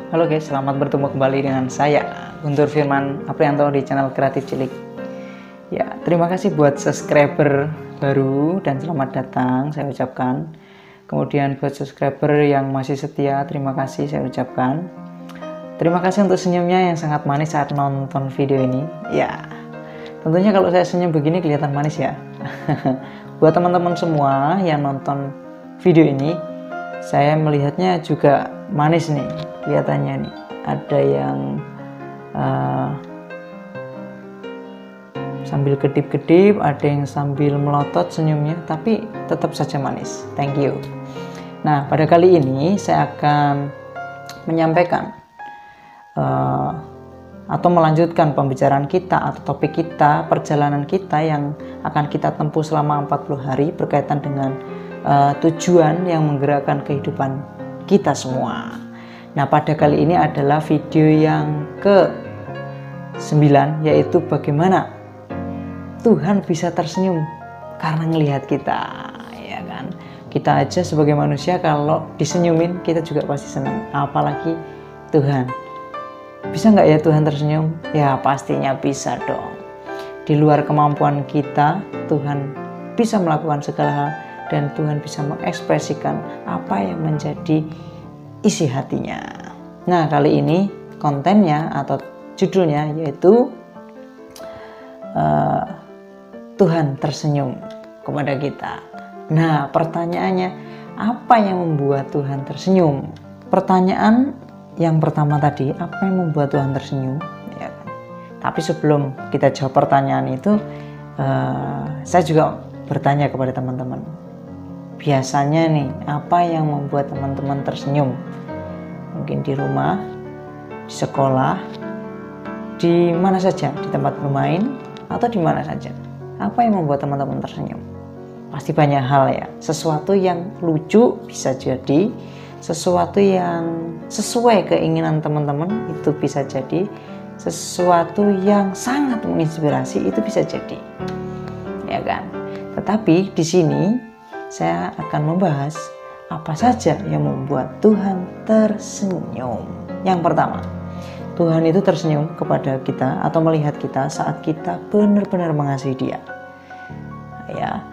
Halo guys, selamat bertemu kembali dengan saya Guntur Firman Aprianto di channel Kreatif Cilik. Ya, terima kasih buat subscriber baru dan selamat datang saya ucapkan. Kemudian buat subscriber yang masih setia, terima kasih saya ucapkan. Terima kasih untuk senyumnya yang sangat manis saat nonton video ini. Ya, tentunya kalau saya senyum begini kelihatan manis ya. Buat teman-teman semua yang nonton video ini, saya melihatnya juga manis nih, kelihatannya nih. Ada yang sambil kedip-kedip, ada yang sambil melotot senyumnya, tapi tetap saja manis. Thank you. Nah, pada kali ini saya akan menyampaikan atau melanjutkan pembicaraan kita atau topik kita, perjalanan kita yang akan kita tempuh selama 40 hari berkaitan dengan tujuan yang menggerakkan kehidupan kita semua. Nah, pada kali ini adalah video yang ke-9, yaitu bagaimana Tuhan bisa tersenyum karena ngelihat kita, ya kan? Kita aja sebagai manusia kalau disenyumin kita juga pasti senang, apalagi Tuhan. Bisa nggak ya Tuhan tersenyum? Ya pastinya bisa dong. Di luar kemampuan kita, Tuhan bisa melakukan segala hal dan Tuhan bisa mengekspresikan apa yang menjadi isi hatinya. Nah, kali ini kontennya atau judulnya yaitu Tuhan tersenyum kepada kita. Nah, pertanyaannya, apa yang membuat Tuhan tersenyum? Pertanyaan yang pertama tadi, apa yang membuat Tuhan tersenyum? Ya kan? Tapi sebelum kita jawab pertanyaan itu, saya juga bertanya kepada teman-teman. Biasanya nih, apa yang membuat teman-teman tersenyum? Mungkin di rumah, di sekolah, di mana saja, di tempat bermain, atau di mana saja. Apa yang membuat teman-teman tersenyum? Pasti banyak hal ya. Sesuatu yang lucu bisa jadi, sesuatu yang sesuai keinginan teman-teman itu bisa jadi, sesuatu yang sangat menginspirasi itu bisa jadi, ya kan? Tetapi di sini saya akan membahas apa saja yang membuat Tuhan tersenyum. Yang pertama, Tuhan itu tersenyum kepada kita atau melihat kita saat kita benar-benar mengasihi Dia. Ya,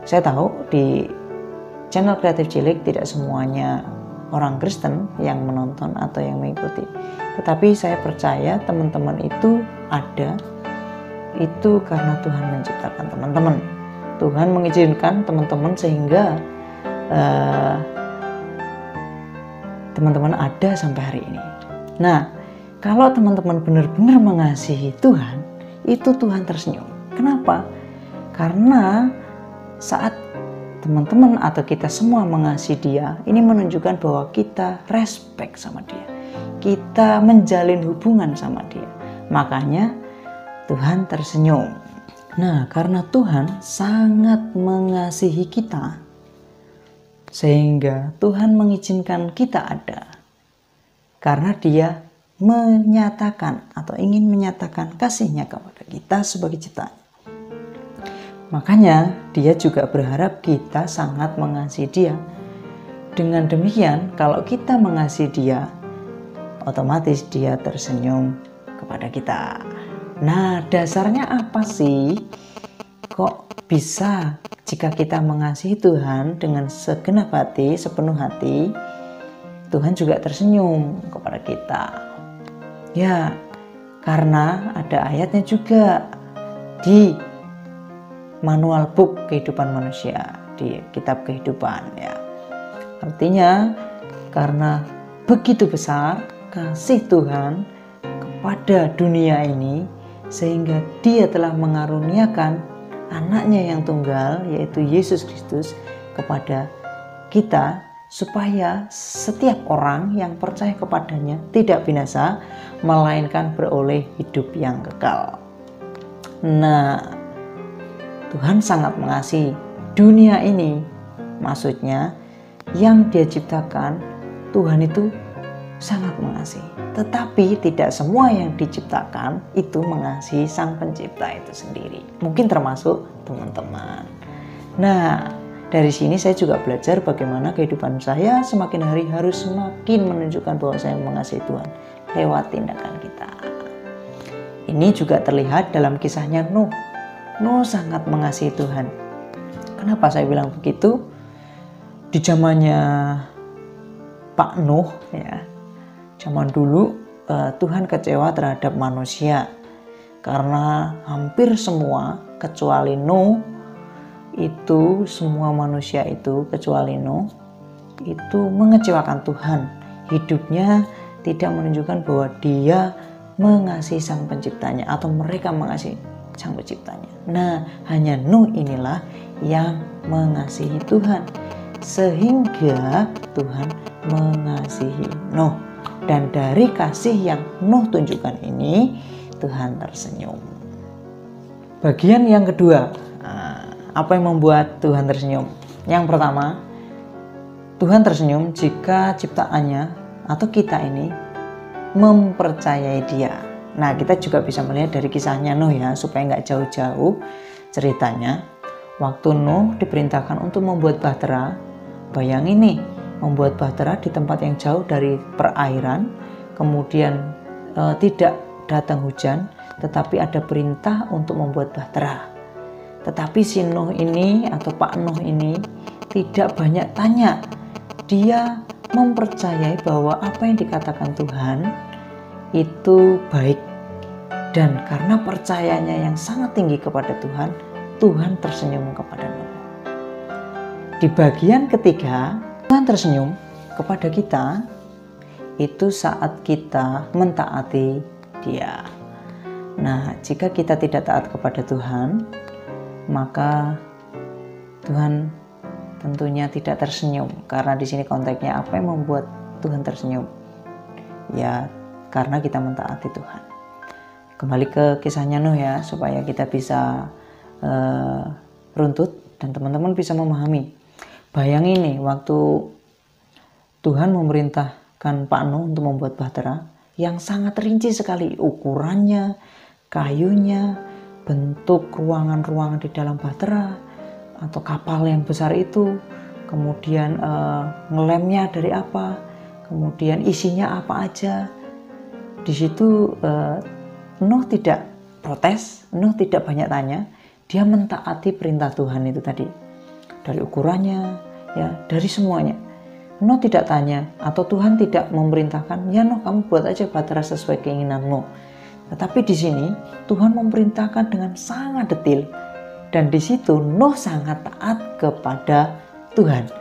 saya tahu di channel Kreatif Cilik tidak semuanya orang Kristen yang menonton atau yang mengikuti. Tetapi saya percaya teman-teman itu ada, itu karena Tuhan menciptakan teman-teman. Tuhan mengizinkan teman-teman sehingga teman-teman ada sampai hari ini. Nah, kalau teman-teman benar-benar mengasihi Tuhan, itu Tuhan tersenyum. Kenapa? Karena saat teman-teman atau kita semua mengasihi Dia, ini menunjukkan bahwa kita respect sama Dia. Kita menjalin hubungan sama Dia. Makanya Tuhan tersenyum. Nah, karena Tuhan sangat mengasihi kita, sehingga Tuhan mengizinkan kita ada. Karena Dia menyatakan atau ingin menyatakan kasih-Nya kepada kita sebagai ciptaan. Makanya Dia juga berharap kita sangat mengasihi Dia. Dengan demikian, kalau kita mengasihi Dia, otomatis Dia tersenyum kepada kita. Nah, dasarnya apa sih? Kok bisa jika kita mengasihi Tuhan dengan segenap hati, sepenuh hati, Tuhan juga tersenyum kepada kita? Ya, karena ada ayatnya juga di manual book kehidupan manusia, di kitab kehidupan ya. Artinya karena begitu besar kasih Tuhan kepada dunia ini, sehingga Dia telah mengaruniakan anaknya yang tunggal, yaitu Yesus Kristus, kepada kita, supaya setiap orang yang percaya kepadanya tidak binasa, melainkan beroleh hidup yang kekal. Nah, Tuhan sangat mengasihi dunia ini. Maksudnya, yang Dia ciptakan, Tuhan itu sangat mengasihi. Tetapi tidak semua yang diciptakan itu mengasihi Sang Pencipta itu sendiri. Mungkin termasuk teman-teman. Nah, Dari sini saya juga belajar bagaimana kehidupan saya semakin hari harus semakin menunjukkan bahwa saya mengasihi Tuhan lewat tindakan kita. Ini juga terlihat dalam kisahnya Nuh. Nuh sangat mengasihi Tuhan. Kenapa saya bilang begitu? Di zamannya Pak Nuh, ya, zaman dulu Tuhan kecewa terhadap manusia karena hampir semua kecuali Nuh, itu semua manusia itu kecuali Nuh itu mengecewakan Tuhan. Hidupnya tidak menunjukkan bahwa dia mengasihi Sang Penciptanya atau mereka mengasihi Sang Penciptanya. Nah, hanya Nuh inilah yang mengasihi Tuhan, sehingga Tuhan mengasihi Nuh. Dan dari kasih yang Nuh tunjukkan ini, Tuhan tersenyum. Bagian yang kedua, apa yang membuat Tuhan tersenyum? Yang pertama, Tuhan tersenyum jika ciptaannya atau kita ini mempercayai Dia. Nah, kita juga bisa melihat dari kisahnya Nuh ya, supaya nggak jauh-jauh ceritanya. Waktu Nuh diperintahkan untuk membuat bahtera, bayangin nih, membuat bahtera di tempat yang jauh dari perairan, kemudian tidak datang hujan, tetapi ada perintah untuk membuat bahtera. Tetapi si Nuh ini atau Pak Nuh ini tidak banyak tanya. Dia mempercayai bahwa apa yang dikatakan Tuhan itu baik. Dan karena percayanya yang sangat tinggi kepada Tuhan, Tuhan tersenyum kepada Nuh. Di bagian ketiga, Tuhan tersenyum kepada kita itu saat kita mentaati Dia. Nah, jika kita tidak taat kepada Tuhan, maka Tuhan tentunya tidak tersenyum. Karena di sini konteksnya apa yang membuat Tuhan tersenyum? Ya, karena kita mentaati Tuhan. Kembali ke kisahnya Nuh ya, supaya kita bisa runtut dan teman-teman bisa memahami. Bayangin nih, waktu Tuhan memerintahkan Pak Nuh untuk membuat bahtera yang sangat rinci sekali ukurannya, kayunya, bentuk ruangan-ruangan di dalam bahtera atau kapal yang besar itu, kemudian ngelemnya dari apa, kemudian isinya apa aja. Di situ Nuh tidak protes, Nuh tidak banyak tanya, dia mentaati perintah Tuhan itu tadi, dari ukurannya, ya, dari semuanya. Nuh tidak tanya atau Tuhan tidak memerintahkan, ya Nuh kamu buat aja bahtera sesuai keinginanmu. Tetapi di sini Tuhan memerintahkan dengan sangat detail, dan di situ Nuh sangat taat kepada Tuhan.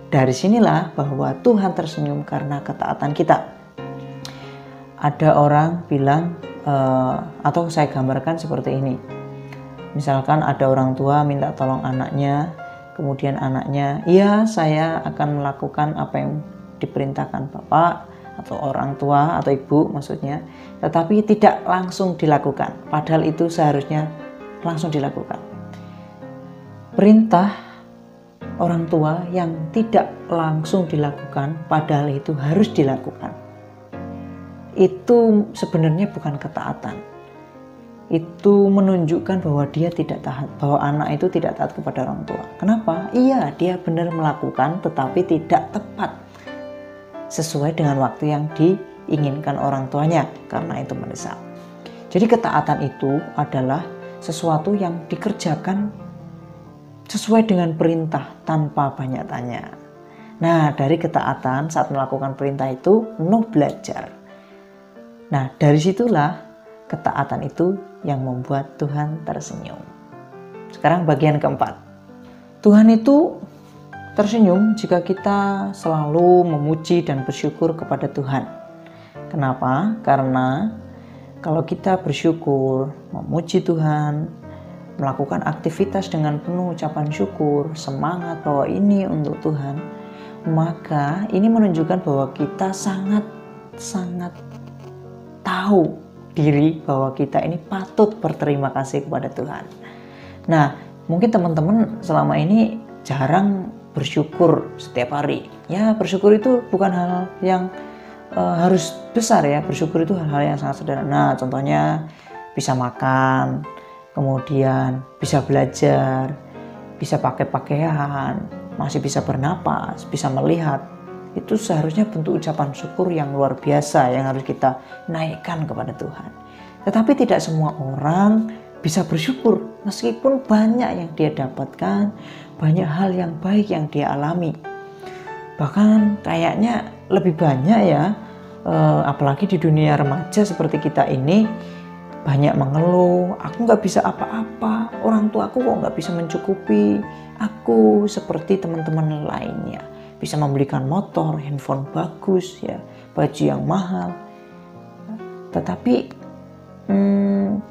Dari sinilah bahwa Tuhan tersenyum karena ketaatan kita. Ada orang bilang atau saya gambarkan seperti ini. Misalkan ada orang tua minta tolong anaknya, kemudian anaknya, iya saya akan melakukan apa yang diperintahkan Bapak atau orang tua atau ibu maksudnya, tetapi tidak langsung dilakukan, padahal itu seharusnya langsung dilakukan. Perintah orang tua yang tidak langsung dilakukan padahal itu harus dilakukan, itu sebenarnya bukan ketaatan. Itu menunjukkan bahwa dia tidak taat, bahwa anak itu tidak taat kepada orang tua. Kenapa? Iya, dia benar melakukan tetapi tidak tepat sesuai dengan waktu yang diinginkan orang tuanya, karena itu mendesak. Jadi ketaatan itu adalah sesuatu yang dikerjakan sesuai dengan perintah tanpa banyak tanya. Nah, dari ketaatan saat melakukan perintah itu Nuh belajar. Nah, dari situlah ketaatan itu yang membuat Tuhan tersenyum. Sekarang bagian keempat. Tuhan itu tersenyum jika kita selalu memuji dan bersyukur kepada Tuhan. Kenapa? Karena kalau kita bersyukur, memuji Tuhan, melakukan aktivitas dengan penuh ucapan syukur, semangat bahwa ini untuk Tuhan, maka ini menunjukkan bahwa kita sangat tahu diri bahwa kita ini patut berterima kasih kepada Tuhan. Nah, mungkin teman-teman selama ini jarang bersyukur setiap hari. Ya, bersyukur itu bukan hal yang harus besar ya. Bersyukur itu hal-hal yang sangat sederhana. Contohnya bisa makan, kemudian bisa belajar, bisa pakai pakaian, masih bisa bernapas, bisa melihat, itu seharusnya bentuk ucapan syukur yang luar biasa yang harus kita naikkan kepada Tuhan. Tetapi tidak semua orang bisa bersyukur meskipun banyak yang dia dapatkan, banyak hal yang baik yang dia alami. Bahkan kayaknya lebih banyak ya, apalagi di dunia remaja seperti kita ini, banyak mengeluh, aku nggak bisa apa-apa, orang tua aku kok nggak bisa mencukupi aku seperti teman-teman lainnya, bisa membelikan motor, handphone bagus, ya, baju yang mahal, tetapi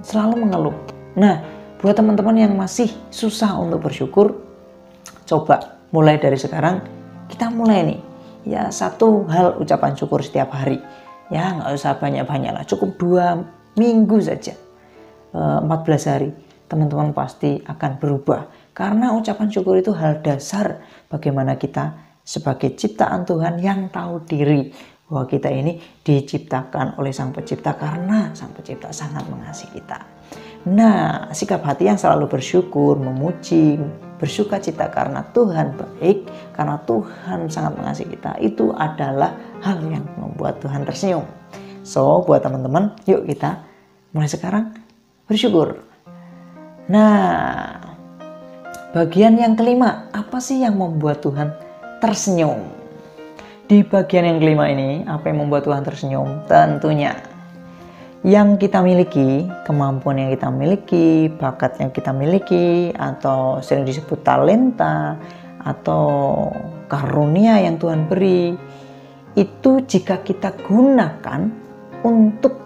selalu mengeluh. Nah, buat teman-teman yang masih susah untuk bersyukur, coba mulai dari sekarang kita mulai nih, ya, satu hal ucapan syukur setiap hari, ya, nggak usah banyak-banyak lah, cukup 2 minggu saja, 14 hari, teman-teman pasti akan berubah. Karena ucapan syukur itu hal dasar bagaimana kita sebagai ciptaan Tuhan yang tahu diri bahwa kita ini diciptakan oleh Sang Pencipta karena Sang Pencipta sangat mengasihi kita. Nah, sikap hati yang selalu bersyukur, memuji, bersuka cita karena Tuhan baik, karena Tuhan sangat mengasihi kita, itu adalah hal yang membuat Tuhan tersenyum. So, buat teman-teman, yuk kita mulai sekarang bersyukur. Nah, bagian yang kelima, apa sih yang membuat Tuhan tersenyum? Di bagian yang kelima ini, apa yang membuat Tuhan tersenyum? Tentunya yang kita miliki, kemampuan yang kita miliki, bakat yang kita miliki, atau sering disebut talenta, atau karunia yang Tuhan beri, itu jika kita gunakan untuk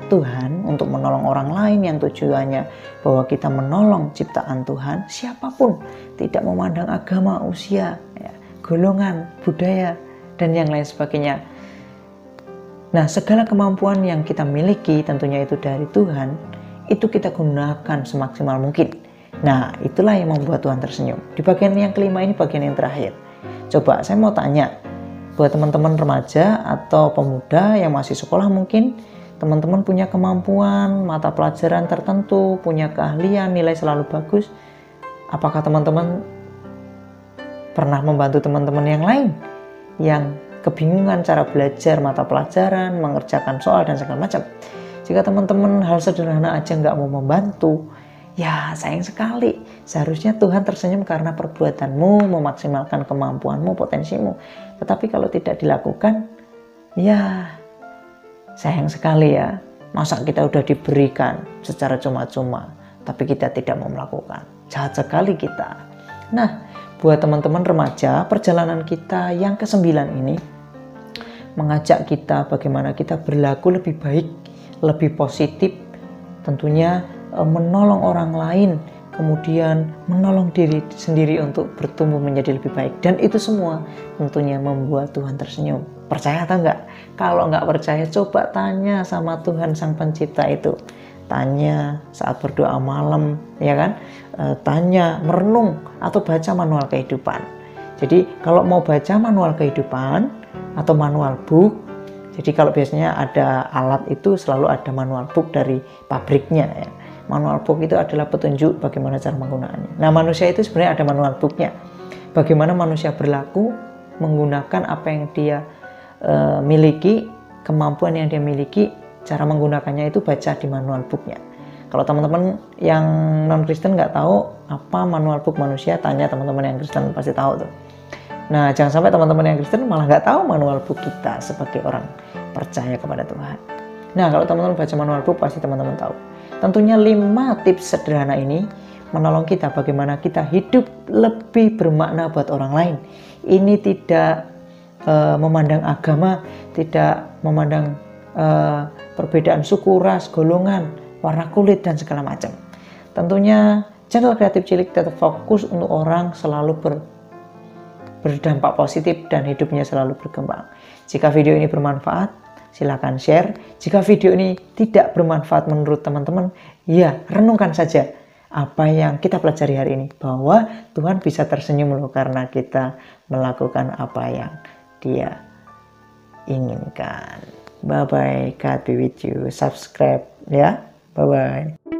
Tuhan, untuk menolong orang lain yang tujuannya bahwa kita menolong ciptaan Tuhan, siapapun, tidak memandang agama, usia, ya, golongan, budaya, dan yang lain sebagainya. Nah, segala kemampuan yang kita miliki tentunya itu dari Tuhan, itu kita gunakan semaksimal mungkin. Nah, itulah yang membuat Tuhan tersenyum. Di bagian yang kelima ini bagian yang terakhir. Coba saya mau tanya, buat teman-teman remaja atau pemuda yang masih sekolah mungkin, teman-teman punya kemampuan, mata pelajaran tertentu, punya keahlian, nilai selalu bagus. Apakah teman-teman pernah membantu teman-teman yang lain yang kebingungan cara belajar mata pelajaran, mengerjakan soal, dan segala macam? Jika teman-teman hal sederhana aja nggak mau membantu, ya sayang sekali. Seharusnya Tuhan tersenyum karena perbuatanmu, memaksimalkan kemampuanmu, potensimu. Tetapi kalau tidak dilakukan, ya sayang sekali ya. Masa kita udah diberikan secara cuma-cuma, tapi kita tidak mau melakukan. Jahat sekali kita. Nah, buat teman-teman remaja, perjalanan kita yang ke-9 ini mengajak kita bagaimana kita berlaku lebih baik, lebih positif, tentunya menolong orang lain, kemudian menolong diri sendiri untuk bertumbuh menjadi lebih baik. Dan itu semua tentunya membuat Tuhan tersenyum. Percaya atau enggak? Kalau enggak percaya, coba tanya sama Tuhan Sang Pencipta itu. Tanya saat berdoa malam, ya kan? Tanya, merenung, atau baca manual kehidupan. Jadi kalau mau baca manual kehidupan atau manual book, jadi kalau biasanya ada alat itu selalu ada manual book dari pabriknya ya. Manual book itu adalah petunjuk bagaimana cara menggunakannya. Nah, manusia itu sebenarnya ada manual booknya. Bagaimana manusia berlaku menggunakan apa yang dia miliki, kemampuan yang dia miliki, cara menggunakannya itu baca di manual booknya. Kalau teman-teman yang non-Kristen nggak tahu apa manual book manusia, tanya teman-teman yang Kristen, pasti tahu tuh. Nah, jangan sampai teman-teman yang Kristen malah nggak tahu manual book kita sebagai orang percaya kepada Tuhan. Nah, kalau teman-teman baca manual book, pasti teman-teman tahu. Tentunya 5 tips sederhana ini menolong kita bagaimana kita hidup lebih bermakna buat orang lain. Ini tidak memandang agama, tidak memandang perbedaan suku, ras, golongan, warna kulit, dan segala macam. Tentunya channel Kreatif Cilik tetap fokus untuk orang selalu berdampak positif dan hidupnya selalu berkembang. Jika video ini bermanfaat, silakan share. Jika video ini tidak bermanfaat menurut teman-teman, ya renungkan saja apa yang kita pelajari hari ini, bahwa Tuhan bisa tersenyum loh karena kita melakukan apa yang Dia inginkan. Bye bye, God be with you. Subscribe ya. Bye bye.